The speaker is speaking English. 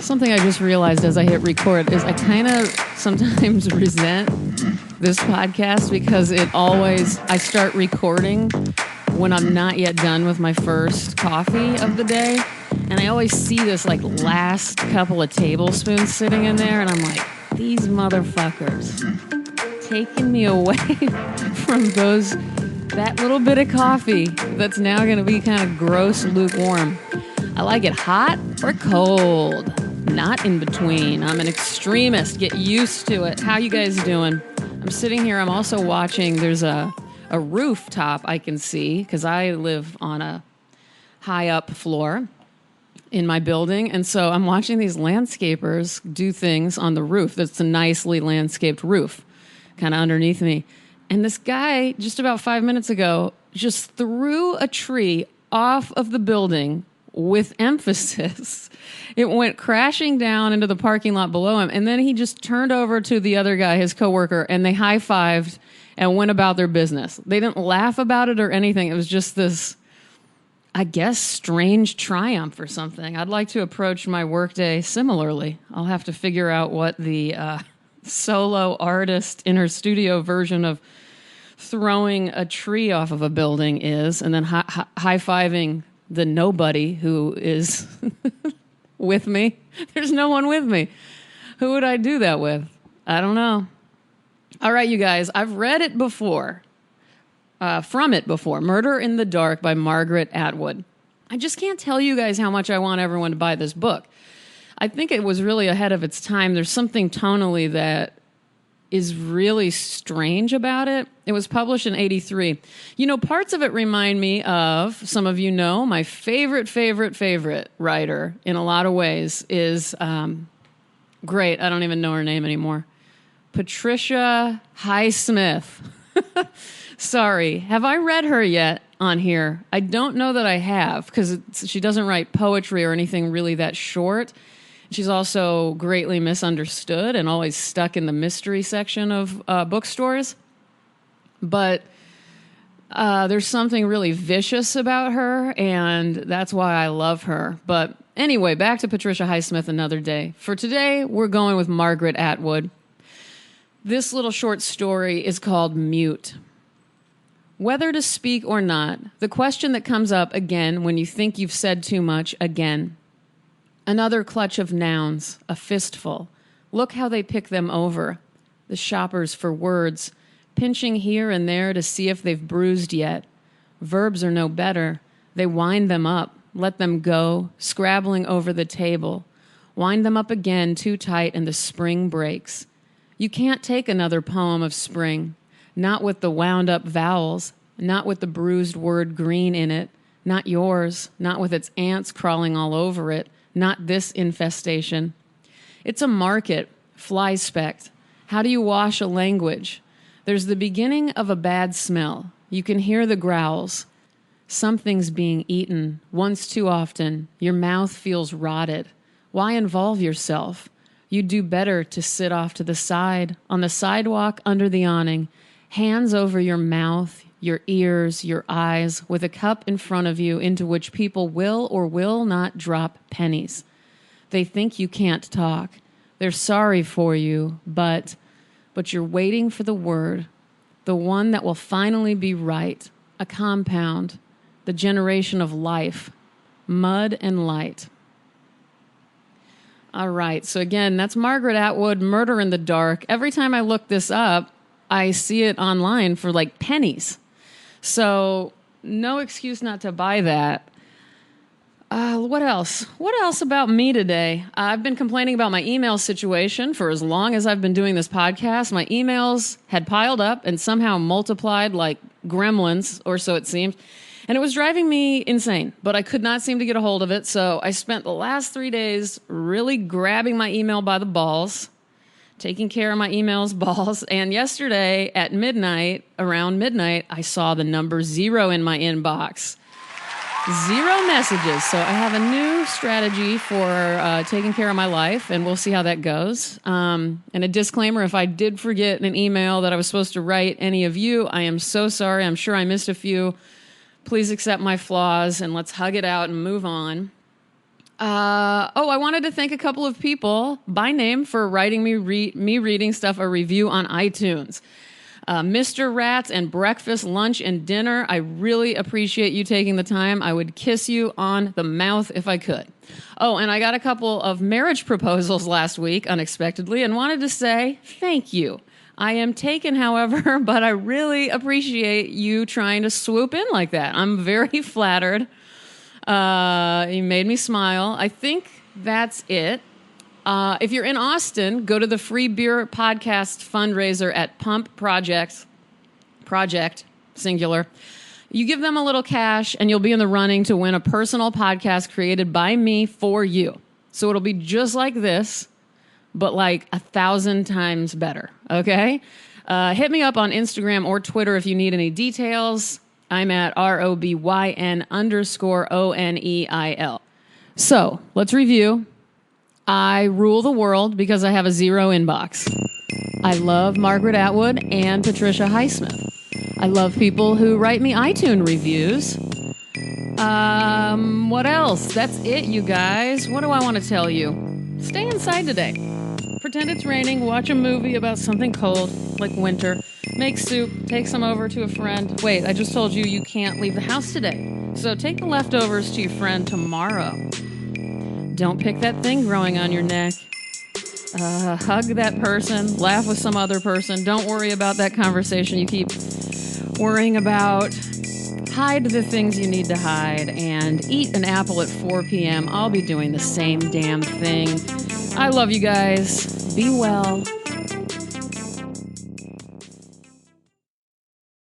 Something I just realized as I hit record is I kind of sometimes resent this podcast because I start recording when I'm not yet done with my first coffee of the day. And I always see this like last couple of tablespoons sitting in there. And I'm like, these motherfuckers taking me away from that little bit of coffee that's now going to be kind of gross lukewarm. I like it hot or cold, not in between. I'm an extremist. Get used to it. How you guys doing? I'm sitting here. I'm also watching. There's a rooftop I can see because I live on a high up floor in my building. And so I'm watching these landscapers do things on the roof. That's a nicely landscaped roof kind of underneath me. And this guy just about 5 minutes ago just threw a tree off of the building with emphasis. It went crashing down into the parking lot below him. And then he just turned over to the other guy, his coworker, and they high-fived and went about their business. They didn't laugh about it or anything. It was just this, I guess, strange triumph or something. I'd like to approach my workday similarly. I'll have to figure out what the solo artist in her studio version of throwing a tree off of a building is, and then high-fiving the nobody who is with me. There's no one with me. Who would I do that with? I don't know. All right, you guys, I've read it before. From it before. Murder in the Dark by Margaret Atwood. I just can't tell you guys how much I want everyone to buy this book. I think it was really ahead of its time. There's something tonally that is really strange about it. It was published in 1983. You know, parts of it remind me of, some of you know, my favorite writer in a lot of ways is, great, I don't even know her name anymore, Patricia Highsmith. Sorry, have I read her yet on here? I don't know that I have, because she doesn't write poetry or anything really that short. She's also greatly misunderstood and always stuck in the mystery section of bookstores. But there's something really vicious about her, and that's why I love her. But anyway, back to Patricia Highsmith another day. For today, we're going with Margaret Atwood. This little short story is called Mute. Whether to speak or not, the question that comes up again when you think you've said too much again. Another clutch of nouns, a fistful. Look how they pick them over. The shoppers for words, pinching here and there to see if they've bruised yet. Verbs are no better. They wind them up, let them go, scrabbling over the table. Wind them up again too tight and the spring breaks. You can't take another poem of spring. Not with the wound-up vowels, not with the bruised word green in it, not yours, not with its ants crawling all over it, not this infestation. It's a market, fly-specked. How do you wash a language? There's the beginning of a bad smell. You can hear the growls. Something's being eaten, once too often. Your mouth feels rotted. Why involve yourself? You'd do better to sit off to the side, on the sidewalk under the awning, hands over your mouth, your ears, your eyes, with a cup in front of you into which people will or will not drop pennies. They think you can't talk. They're sorry for you, but you're waiting for the word, the one that will finally be right, a compound, the generation of life, mud and light. All right, so again, that's Margaret Atwood, Murder in the Dark. Every time I look this up, I see it online for like pennies. So no excuse not to buy that. What else? What else about me today? I've been complaining about my email situation for as long as I've been doing this podcast. My emails had piled up and somehow multiplied like gremlins, or so it seemed. And it was driving me insane, but I could not seem to get a hold of it. So I spent the last 3 days really grabbing my email by the balls, taking care of my emails balls. And yesterday at around midnight, I saw the number 0 in my inbox. 0 messages. So I have a new strategy for taking care of my life, and we'll see how that goes. And a disclaimer, if I did forget an email that I was supposed to write any of you, I am so sorry. I'm sure I missed a few. Please accept my flaws, and let's hug it out and move on. I wanted to thank a couple of people by name for writing me reading stuff, a review on iTunes. Mr. Rats and Breakfast, Lunch, and Dinner. I really appreciate you taking the time. I would kiss you on the mouth if I could. Oh, and I got a couple of marriage proposals last week, unexpectedly, and wanted to say thank you. I am taken, however, but I really appreciate you trying to swoop in like that. I'm very flattered. You made me smile. I think that's it. If you're in Austin, go to the Free Beer Podcast fundraiser at Pump Project, singular. You give them a little cash and you'll be in the running to win a personal podcast created by me for you. So it'll be just like this, but like 1,000 times better, okay? Hit me up on Instagram or Twitter if you need any details. I'm at ROBYN_ONEIL. So let's review. I rule the world because I have a 0 inbox. I love Margaret Atwood and Patricia Highsmith. I love people who write me iTunes reviews. What else? That's it, you guys. What do I want to tell you? Stay inside today. Pretend it's raining. Watch a movie about something cold, like winter. Make soup. Take some over to a friend. Wait, I just told you you can't leave the house today. So take the leftovers to your friend tomorrow. Don't pick that thing growing on your neck. Hug that person. Laugh with some other person. Don't worry about that conversation you keep worrying about. Hide the things you need to hide and eat an apple at 4 p.m. I'll be doing the same damn thing. I love you guys. Be well.